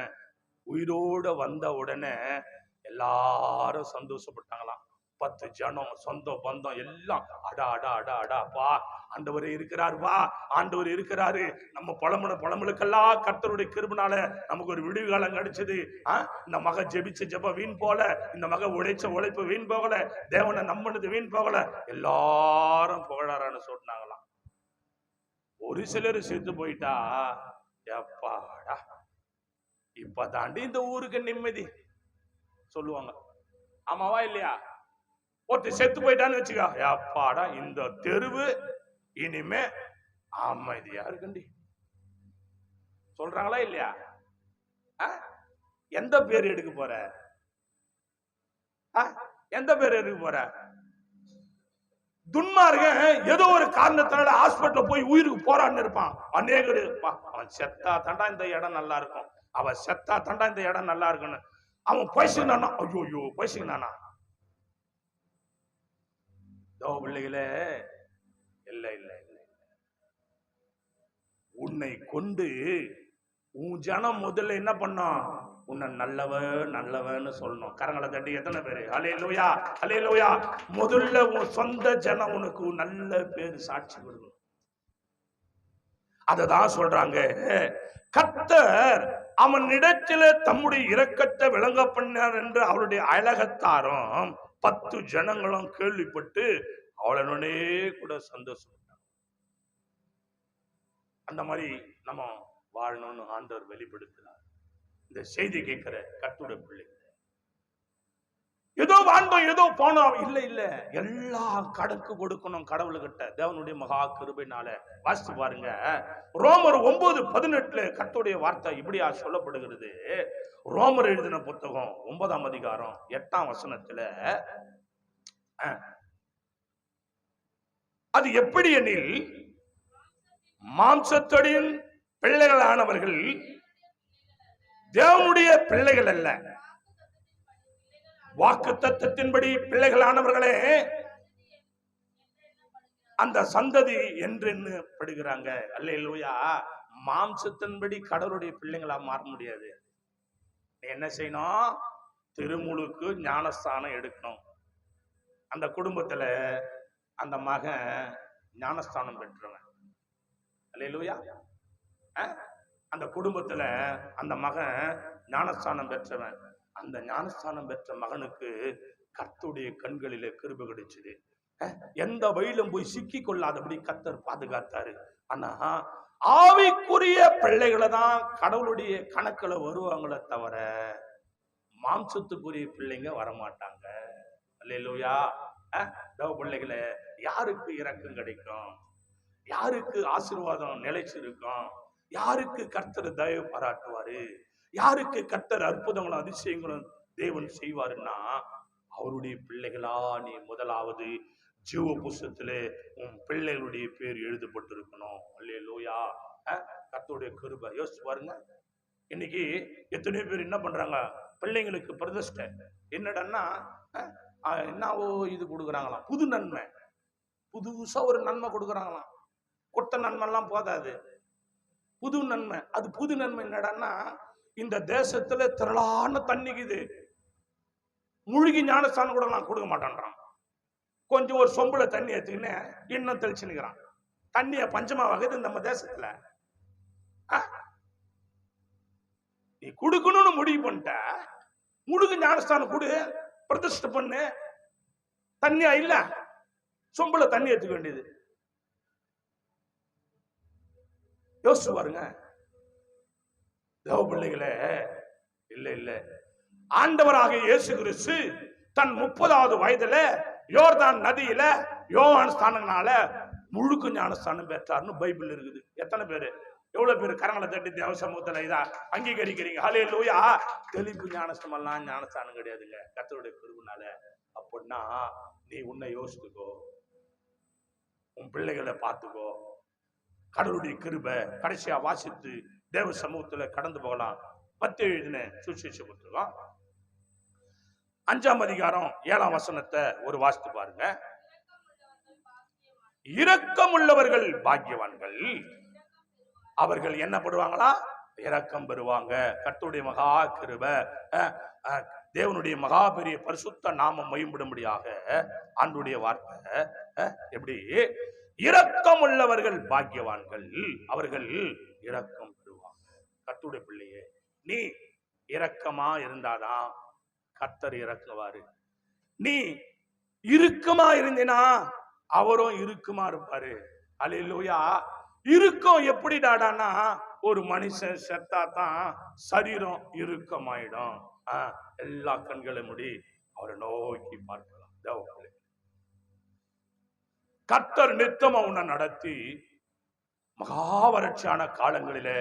உயிரோட வந்த உடனே எல்லாரும் சந்தோஷப்பட்டாங்களாம். 10 ஜனம், சொந்த பந்தம் எல்லாம் அடா அடா அடா அடாப்பா, ஆண்டவர் இருக்கிறாருப்பா, ஆண்டவர் இருக்கிறாரு. நம்ம புலம்பலுக்கெல்லாம் கர்த்தருடைய கிருபையால நமக்கு ஒரு விடுவு காலம் கிடைச்சது. இந்த மக ஜெபிச்ச ஜெபம் வீண் போல, இந்த மக உழைச்ச உழைப்பு வீண் போகல, தேவனை நம்பினது வீண் போகல. எல்லாரும் புகழாரான்னு சொன்னாங்களாம். ஒரு சிலர் செத்து போயிட்டா, எப்பாடா இப்ப தாண்டி இந்த ஊருக்கு நிம்மதி சொல்லுவாங்க. ஆமாவா இல்லையா? ஒருத்தர் செத்து போயிட்டான்னு வச்சுக்கா, எப்பாடா இந்த தெருவு இனிமே அமைதியா இருக்குண்டி சொல்றாங்களா இல்லையா? எந்த பேர் எடுக்க போற? எந்த பேர் எடுக்க போற? துன்மார்கன் ஏதோ ஒரு காரணத்தினால ஹாஸ்பிட்டல போய் உயிருக்கு போரான்னு இருப்பான். அநேகர் அவன் செத்தா தாண்டா இந்த இடம் நல்லா இருக்கும், அவன் செத்தா தாண்டா இந்த இடம் நல்லா இருக்குன்னு அவன் பேசினானா, ஐயோ பேசினானா. பிள்ளைகளே, இல்ல இல்ல இல்ல, உன்னை கொண்டு உன் ஜனம் முதல்ல என்ன பண்ணோம்? உன்னை நல்லவன்னு சொல்லணும். கரங்களை தட்டி எத்தனை பேரு ஹல்லேலூயா ஹல்லேலூயா. முதல்ல உன் சொந்த ஜனம் உனக்கு நல்ல பேரு சாட்சி கொடுக்கணும். அததான் சொல்றாங்க, கர்த்தர் அவனிடத்தில தம்முடைய இரக்கத்தை விளங்க பண்ணார் என்று அவருடைய அயலகத்தாரும் 10 ஜனங்களும் கேள்விப்பட்டு அவளனே கூட சந்தோஷப்பட்டாங்க. அந்த மாதிரி நம்ம வாழணும்னு ஆண்டவர் வெளிப்படுத்தினார். இந்த செய்தி கேட்கிற கர்த்தருடைய பிள்ளைங்க, ஏதோ வாழ்ந்தோம் ஏதோ போனோம் இல்ல இல்ல, எல்லா கணக்கு கொடுக்கணும் கடவுள்கிட்ட தேவனுடைய மகா கிருபையினால. வாசித்து பாருங்க, ரோமர் 9:18 கர்த்தருடைய வார்த்தை இப்படியா சொல்லப்படுகிறது. ரோமர் எழுதின புத்தகம் 9ஆம் அதிகாரம் 8ஆம் வசனத்துல, அது எப்படி எனில் மாம்சத்தடியின் பிள்ளைகளானவர்கள் தேவனுடைய பிள்ளைகள் அல்ல, வாக்கு தத்தத்தின்படி பிள்ளைகளானவர்களே அந்த சந்ததி என்று எண்ணப்படுகிறாங்க. அல்லேலூயா. மாம்சத்தின்படி கடவுளுடைய பிள்ளைங்களா மாற முடியாது. என்ன செய்யணும்? திருமுழுக்கு ஞானஸ்தானம் எடுக்கணும். அந்த குடும்பத்துல அந்த மகன் ஞானஸ்தானம் பெற்றவன். அல்லேலூயா. அந்த குடும்பத்துல அந்த மகன் ஞானஸ்தானம் பெற்றவன். அந்த ஞானஸ்தானம் பெற்ற மகனுக்கு கர்த்தருடைய கண்களிலே கிருபை கிடைச்சது. எந்த வழியிலும் போய் சிக்கி கொள்ளாதபடி கர்த்தர் பாதுகாத்தாரு. ஆனா ஆவிக்குரிய பிள்ளைகளை தான் கடவுளுடைய கணக்குல வருவாங்களே தவிர மாம்சத்துக்குரிய பிள்ளைங்க வரமாட்டாங்க. அல்லேலூயா. தேவ பிள்ளைகளை, யாருக்கு இரக்கம் கிடைக்கும்? யாருக்கு ஆசீர்வாதம் நிலைச்சிருக்கும்? யாருக்கு கர்த்தர் தயவு பாராட்டுவாரு? யாருக்கு கர்த்தர் அற்புதங்களும் அதிசயங்களும் தேவன் செய்வாருன்னா அவருடைய பிள்ளைகளா நீ முதலாவது ஜீவ புஸ்தகத்திலே உன் பிள்ளைகளுடைய பேர் எழுதப்பட்டிருக்கணும். அல்லேலூயா. கர்த்தருடைய கிருபை. யோசிச்சு பாருங்க, இன்னைக்கு எத்தனையோ பேர் என்ன பண்றாங்க? பிள்ளைங்களுக்கு பிரதிஷ்டை என்னடன்னா என்னவோ இது கொடுக்குறாங்களாம், புது நன்மை. புதுசா ஒரு நன்மை கொடுக்குறாங்களாம். கொட்ட நன்மை எல்லாம் போதாது, புது நன்மை. அது புது நன்மை என்னடான்னா, இந்த தேசத்துல திரளான தண்ணிக்குது, முழுகி ஞானஸ்தானம் கூட நான் கொடுக்க மாட்டேன்றான். கொஞ்சம் ஒரு சொம்புல தண்ணி எடுத்துக்கின்னு இன்னும் தெளிச்சு நிக்கிறான். தண்ணிய பஞ்சமா வகுது நம்ம தேசத்துல. நீ கொடுக்கணும்னு முடிவு பண்ணிட்ட, முழுகு ஞானஸ்தானம் கொடு, பிரதிஷ்டை பண்ணு. தண்ணியா இல்ல, சொம்புல தண்ணி எடுத்துக்க வேண்டியது. யோசிச்சு பாருங்க தேவ பிள்ளைகளே. இல்ல இல்ல, ஆண்டவராக இயேசு கிறிஸ்து தன் 30வது வயதுல யோர்தான் நதியில யோவான் ஸ்நானனால முழுக்கு ஞானஸ்தானம் பெற்றார்னு பைபிள் இருக்குது. எத்தனை பேரு, எவ்வளவு பேரு கரங்களை தட்டி தேவ சமூகத்துல இதா அங்கீகரிக்கிறீங்க? ஹல்லேலூயா. தெளிப்பு ஞானஸ்தானம் எல்லாம் ஞானஸ்தானம் கிடையாதுங்க, கர்த்தருடைய கிருபைனால. அப்படின்னா நீ உன்னை யோசித்துக்கோ, உன் பிள்ளைகளை பார்த்துக்கோ. கடவுளுடைய கிருபை. கடைசியா வாசித்து தேவ சமூகத்துல கடந்து போகலாம். மத்தேயு எழுதின சுவிசேஷ புத்தகம் 5ஆம் அதிகாரம் 7ஆம் வசனத்தை ஒரு வாசித்து பாருங்க. இரக்கமுள்ளவர்கள் பாக்கியவான்கள், அவர்கள் என்ன படுவாங்களா? இரக்கம் பெறுவாங்க. கர்த்தருடைய மகா கிருபை, தேவனுடைய மகா பெரிய பரிசுத்த நாமம் மகிமைப்படும்படியாக ஆண்டவருடைய வார்த்தை எப்படி? இரக்கம் உள்ளவர்கள் பாக்கியவான்கள், அவர்கள் இரக்கம் பெறுவாங்க. கர்த்தருடைய பிள்ளையே, நீ இரக்கமா இருந்தாதான் கர்த்தர் இறக்குவாரு. நீ இறுக்கமா இருந்தேனா அவரும் இறுக்கமா இருப்பாரு. அல்லேலூயா. இறுக்கம் எப்படிடாடானா, ஒரு மனுஷன் செத்தாதான் சரீரம் இறுக்கமாயிடும். எல்லா கண்களை மூடி அவரை நோக்கி பார்க்கலாம். தேவர்களே, கர்த்தர் நித்தமா உன்னை நடத்தி மகாவரட்சியான காலங்களிலே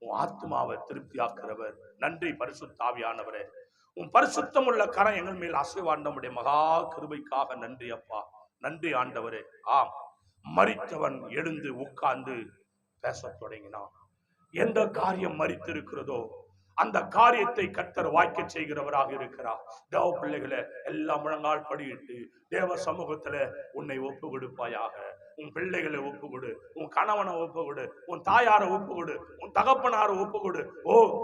உன் ஆத்மாவை திருப்தியாக்குறவர். நன்றி பரிசுத்த ஆவியானவரே. உன் பரிசுத்தம் உள்ள கரம் எங்கள் மேல் அசைவாண்டமுடைய மகா கிருபைக்காக நன்றி அப்பா. நன்றி ஆண்டவரே. ஆம், மரித்தவன் எழுந்து உட்கார்ந்து பேச தொடங்கினான். எந்த காரியம் மரித்திருக்கிறதோ அந்த காரியத்தை கர்த்தர் வாய்க்க செய்கிறவராக இருக்கிறார். தேவ பிள்ளைகளை எல்லாம் முழங்கால் படியிட்டு தேவ சமூகத்துல உன்னை ஒப்பு கொடுப்பாயாக. உன் பிள்ளைகளை ஒப்பு கொடு, உன் கணவனை ஒப்பு கொடு, உன் தாயாரை ஒப்பு கொடு, உன் தகப்பனாரை ஒப்பு கொடு,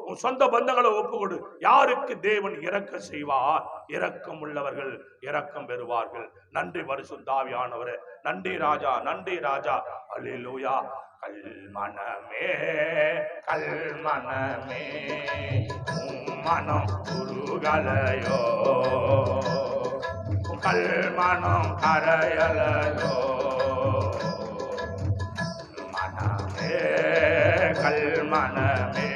உன் சொந்த பந்தங்களை ஒப்பு கொடு. யாருக்கு தேவன் இரக்க செய்வார்? இரக்கம் உள்ளவர்கள் இரக்கம் பெறுவார்கள். நன்றி பரிசுத்த ஆவியானவரே. நன்றி ராஜா, நன்றி ராஜா. அல்லேலூயா. கல்மனமே கல்மனமே மனம் குருகலையோ, கல்மனம் கரையலையோ. மனமே கல்மனமே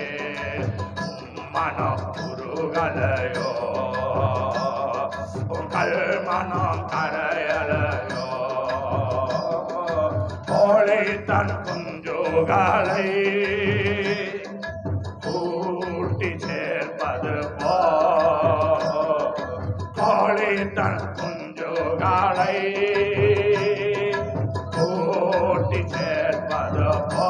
மனம் குருகலையோ, கல்மனம் கரையலையோ. கோழை தன் குஞ்சுகளை கூட்டி சேர்ப்பது போ, கோழை தன் குஞ்சுகளை கூட்டி சேர்ப்பது போ.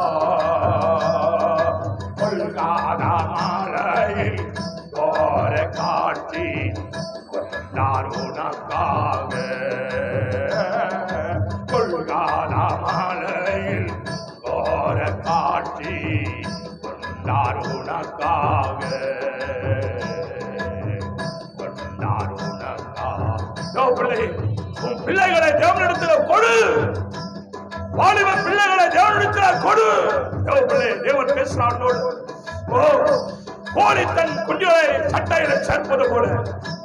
கொள்காத மாலையில் கோர காட்சி கொண்டார் உனக்காக. கொள்காத மாலையில் கோர காட்சி கொண்டார் உனக்காக, கொண்டார் உனக்காக. உன் பிள்ளைகளை தேவனிடத்துல கொடு, வாலிப பிள்ளைகளை தேவனிடத்துல கொடு. தேவன் பேசுறானோடு. கோழி தன் குஞ்சுகளை சட்டையில சேர்ப்பது போல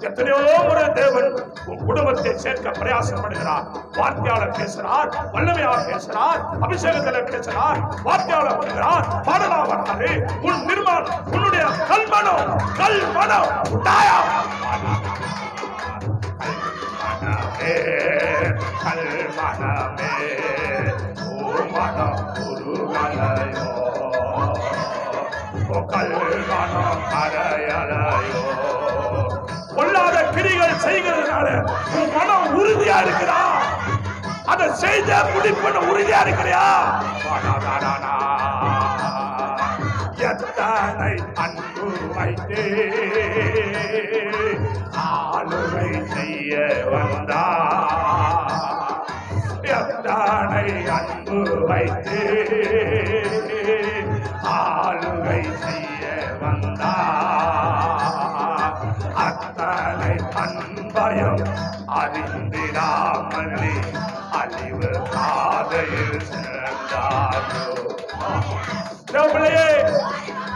எத்தனையோ முறை தேவன் உன் குடும்பத்தை சேர்க்க பிரயாசப்படுகிறார். வார்த்தையாளர் பேசுறார், வல்லமையாளர் பேசுறார், அபிஷேகத்தில் பேசுறார், வார்த்தையாளர் வருகிறார், பாடலாக வராது. உன் நிர்மாணம், உன்னுடைய கல்மனம் கல்மனம் உண்டாயா? கல்மனமே மனம் குருகலையோ, கல்மனம் கரையலையோ. பொல்லாத கிரிகள் செய்கிறதுனால உன் மனம் உறுதியா இருக்கிறா, அதை செய்த முடிப்புன்னு உறுதியா இருக்கிறியா? எத்தனை அன்பு வைத்தே ஆளுகை செய்ய வந்தா, அத்தனை அன்பு வைத்து ஆளுகை செய்ய வந்தார். அத்தனை அன்பயம் அறிந்திடாமல் அழிவு பாதையில் சென்றாரோ.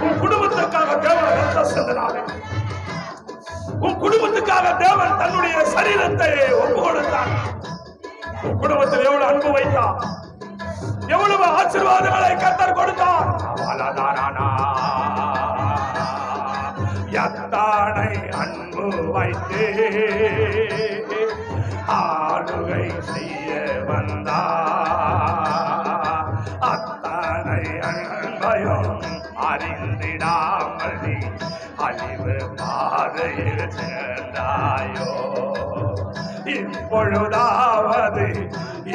உன் குடும்பத்துக்காக தேவன் ரத்தம் சிந்தினாரே, உன் குடும்பத்துக்காக தேவன் தன்னுடைய சரீரத்தை ஒப்பு கொடுத்தார். உன் குடும்பத்தில் எவ்வளவு அன்பு வைத்தார், எவ்வளவு ஆசீர்வாதங்களை கர்த்தர் கொடுத்தார். எத்தனை அன்பு வைத்து ஆளுகை செய்ய வந்தார். அத்தனை அன்பையும் அறிந்திடாமல் அழிவு பாதையில் சென்றாயோ. இப்பொழுதாவது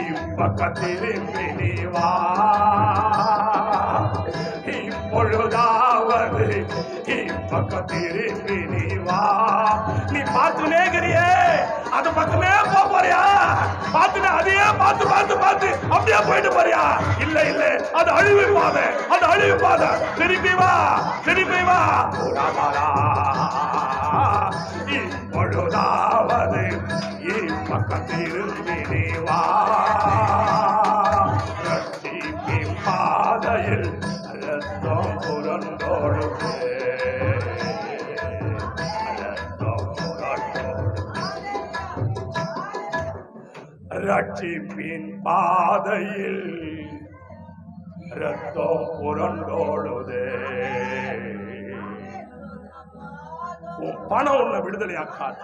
இப்பக்கத்திரும்பி நீ வா. இப்பொழுதாவது இப்பக்கத்திரும்பி நீ வா. நீ பார்த்து நேக்கிறியே, அந்த பக்கமே போறியா? பார்த்து அதையே பார்த்து பார்த்து பார்த்து அப்படியே போயிட்டு போறியா? இல்ல இல்ல, அது அழிவு பாதை, அது அழிவு பாதை. திரும்பி வா, திரும்பி வா. இப்பொழுதாவது இப்பக்கத்திரும்பி நீ வா. ரட்சிப்பின் பாதையில் ரத்தம் புரண்டோடுது, ரத்தம் புரண்டோடுது. ரட்சிப்பின் பாதையில் ரத்தம் புரண்டோடுது. உன் பணம் உன்னை விடுதலையாக்காது,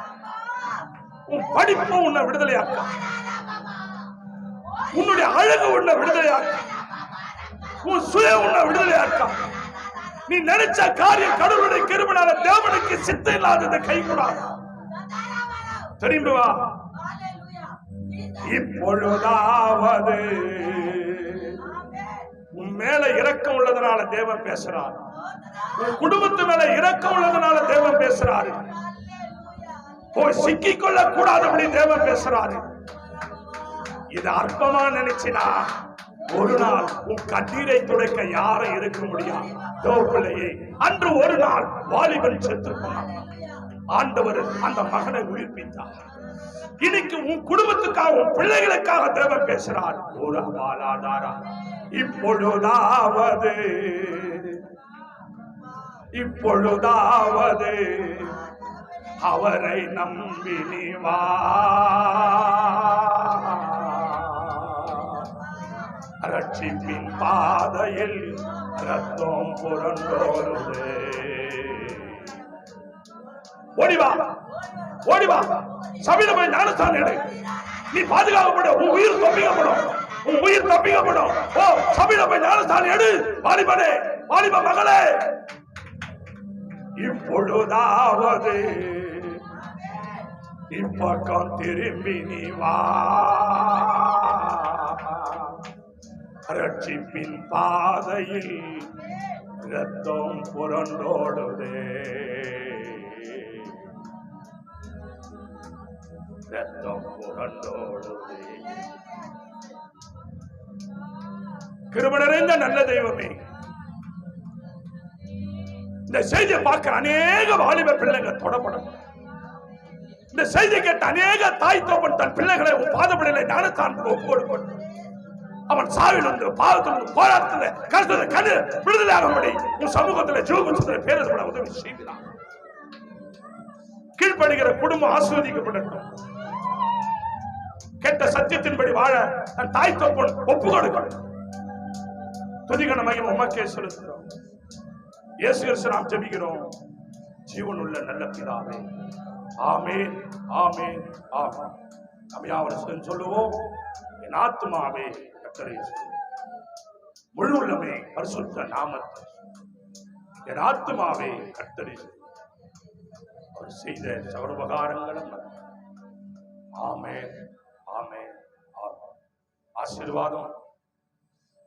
உன் படிப்பு உன்னை விடுதலையாக்காது, உன்னுடைய அழகு உன்னை விடுதலையாக்க, உன் சுய உன்னை விடுதலையாக்க. நீ நினைச்ச காரியம் கடவுளுடைய கிருபையால தேவனுக்கு சித்தம் இல்லாததை கைகூடாது. திரும்பி வா. இப்பொழுதாவது உன் மேல இரக்கம் உள்ளதனால தேவன் பேசுறார். உன் குடும்பத்து மேல இரக்கம் உள்ளதனால தேவன் பேசுறாரு. போய் சிக்கிக் கொள்ள கூடாதபடி தேவன் பேசுறாரு. இது அற்பமா நினைச்சினா ஒரு நாள் உன் கண்ணீரை துடைக்க யாரும் இருக்க முடியாது. பிள்ளையே, அன்று ஒரு நாள் வாலிபன் செத்து போனான். ஆண்டவர் அந்த மகனை உயிர்ப்பித்தார். இன்னைக்கு உன் குடும்பத்துக்காக, உன் பிள்ளைகளுக்காக தேவன் பேசுறார். ஒரு ஆதாரா. இப்பொழுதாவது இப்பொழுதாவது அவரை நம்பி நீ வா. ரட்சிப்பின் பாதையில் ரத்தம் புரண்டோடுது. ஓடிவா, ஓடிவா. சபையில போய் ஞானஸ்தானம் எடு. நீ பாதுகாக்கப்படும், உன் உயிர் தப்பிக்கப்படும், உன் உயிர் தப்பிக்கப்படும். ஓ, சபையில போய் ஞானஸ்தானம் எடு. வாலிபனே, வாலிப மகளே, இப்பொழுதாவது இப்பக்கம் திரும்பி நீ வா. ரட்சிப்பின் பாதையில் ரத்தம் புரண்டோடுதே, ரத்தம் புரண்டோடுதே. கிருபை நிறைந்த நல்ல தெய்வமே, இந்த செய்தியை பார்க்கிற அநேக வாலிப பிள்ளைங்க தொடப்படும். இந்த செய்தி கேட்ட அநேக தாய் தோப்பன் தன் பிள்ளைகளை பாதப்படையில ஞானஸ்தானத்துக்கு ஒப்பு கொடுக்கணும். அவன் சாவிலிருந்து, பாவத்திலிருந்து, போராட்டத்தில், கஷ்டத்தை கண்டு விடுதலையாகும்படி உன் சமூகத்தில் ஜீவபுத்திரத்தில் பேரப்பட உதவி செய்கிறான். கீழ்ப்படுகிற குடும்பம் ஆசீர்வதிக்கப்படட்டும். கெட்ட சத்தியத்தின்படி வாழ தன் தாய் தோப்பன் ஒப்பு கொடுக்கணும். துதிகன மகிமை உமக்கே செலுத்துகிறோம். இயேசு கிறிஸ்து நாம் ஜெபிக்கிறோம். ஜீவனுள்ள நல்ல பிதாவே, ஆமென், ஆமென், ஆமென். நாம் யாவரும் சொல்லுவோம். என் ஆத்துமாவே கர்த்தரை முழு உள்ளமே பரிசுத்த நாமத்தை, என் ஆத்துமாவே கர்த்தரை அவர் செய்த சகலோபகாரங்களும். ஆமென், ஆமென், ஆமென். ஆசீர்வாதம்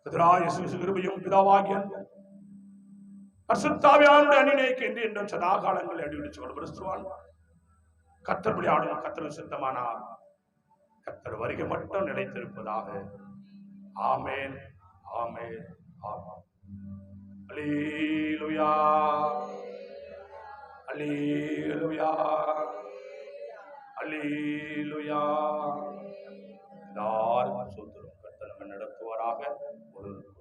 பிதாவாகிய இயேசு கிருபையும் பிதாவாகிய பரிசுத்தாவியானுடைய அணிநேக்கு என்று என்றும் சதா காலங்களில் அடிவிடிச்சு கொண்டு கர்த்தர் ஆடும். கர்த்தர் சித்தமானார். கர்த்தர் வருகை மட்டும் நிலைத்திருப்பதாக. ஆமென், ஆமென், ஆமென். அல்லேலூயா, அல்லேலூயா, அல்லேலூயா. எல்லாருக்கும் சோத்திரம். கர்த்தர் நம்மை நடத்துவாராக. ஒரு